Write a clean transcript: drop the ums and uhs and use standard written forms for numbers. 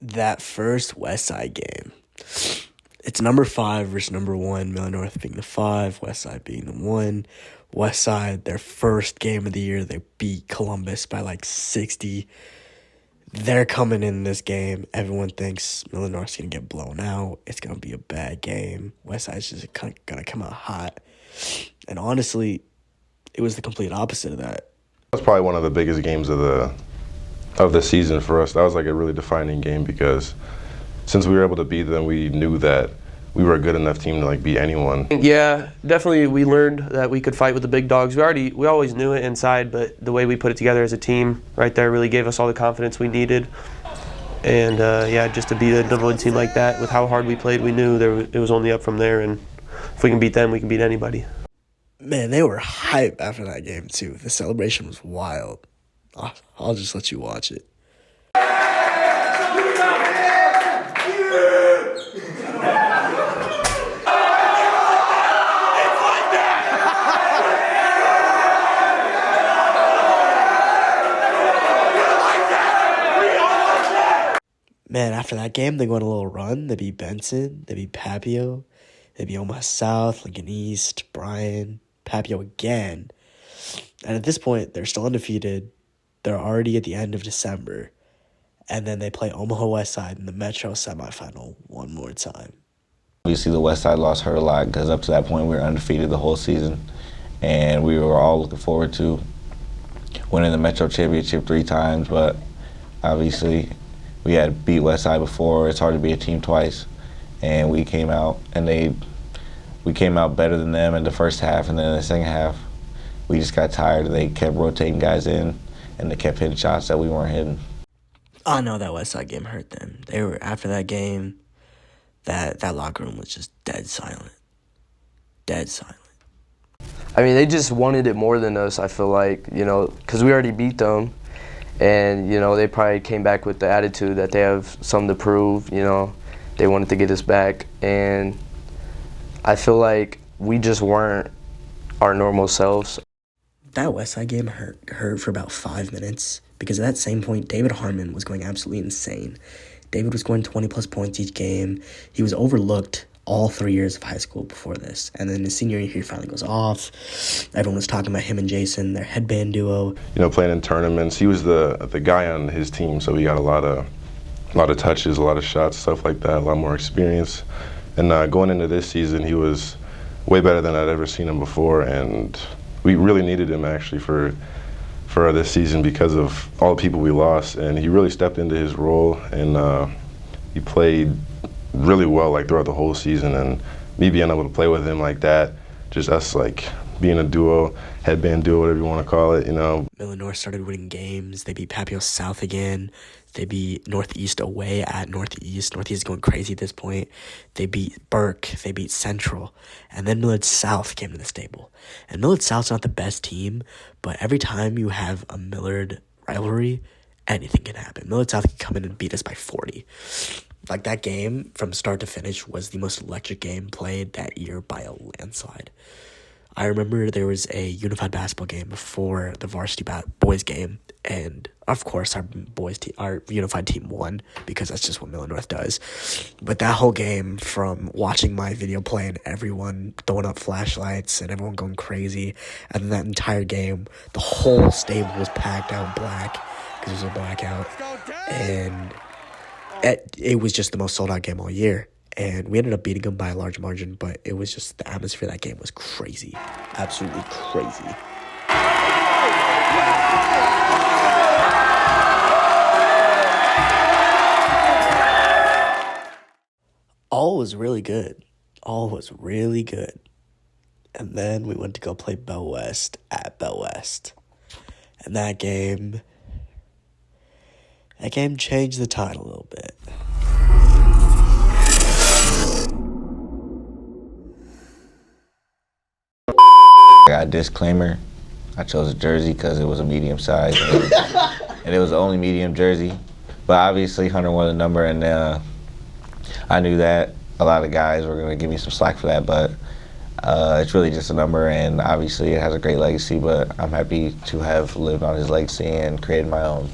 That first West Side game. It's number 5 versus number 1. Millard North being the 5, West Side being the 1. West Side, their first game of the year, they beat Columbus by like 60. They're coming in this game. Everyone thinks Millard North's going to get blown out. It's going to be a bad game. West Side's just going to come out hot. And honestly, it was the complete opposite of that. That was probably one of the biggest games of the season for us. That was like a really defining game because since we were able to beat them, we knew that we were a good enough team to like beat anyone. Yeah, definitely we learned that we could fight with the big dogs. We always knew it inside, but the way we put it together as a team right there really gave us all the confidence we needed. And just to beat a number 1 team like that with how hard we played, we knew it was only up from there, and if we can beat them, we can beat anybody. Man, they were hype after that game too. The celebration was wild. I'll just let you watch it. Man, after that game, they go on a little run. They beat Benson. They beat Papio. They beat Omaha South, Lincoln East, Bryan, Papio again. And at this point, they're still undefeated. They're already at the end of December. And then they play Omaha West Side in the Metro semifinal one more time. Obviously, the West Side loss hurt a lot because up to that point, we were undefeated the whole season. And we were all looking forward to winning the Metro Championship 3 times. But obviously, we had beat West Side before. It's hard to beat a team twice. And we came out, and we came out better than them in the first half. And then in the second half, we just got tired. They kept rotating guys in, and they kept hitting shots that we weren't hitting. I know that West Side game hurt them. They were after that game, that locker room was just dead silent. Dead silent. I mean, they just wanted it more than us, I feel like, because we already beat them. And, they probably came back with the attitude that they have something to prove, They wanted to get us back. And I feel like we just weren't our normal selves. That West Side game hurt for about 5 minutes because at that same point, David Harmon was going absolutely insane. David was scoring 20-plus points each game. He was overlooked all 3 years of high school before this. And then his senior year, he finally goes off. Everyone was talking about him and Jason, their headband duo. Playing in tournaments. He was the guy on his team, so he got a lot of touches, a lot of shots, stuff like that, a lot more experience. And going into this season, he was way better than I'd ever seen him before, and we really needed him actually for this season because of all the people we lost, and he really stepped into his role, and he played really well like throughout the whole season. And me being able to play with him like that, just us like being a duo, headband duo, whatever you want to call it, Millard North started winning games. They beat Papio South again. They beat Northeast away at Northeast. Northeast is going crazy at this point. They beat Burke. They beat Central. And then Millard South came to the stable. And Millard South's not the best team, but every time you have a Millard rivalry, anything can happen. Millard South can come in and beat us by 40. Like, that game from start to finish was the most electric game played that year by a landslide. I remember there was a unified basketball game before the varsity boys game, and of course our unified team won because that's just what Millard North does. But that whole game, from watching my video play and everyone throwing up flashlights and everyone going crazy, and then that entire game, the whole stable was packed out black because it was a blackout, and it was just the most sold out game all year. And we ended up beating them by a large margin, but it was just the atmosphere of that game was crazy. Absolutely crazy. All was really good. All was really good. And then we went to go play Bell West at Bell West. And that game changed the tide a little bit. I got a disclaimer. I chose a jersey because it was a medium size, and it was the only medium jersey. But obviously, Hunter won the number, and I knew that a lot of guys were going to give me some slack for that. But it's really just a number, and obviously, it has a great legacy. But I'm happy to have lived on his legacy and created my own.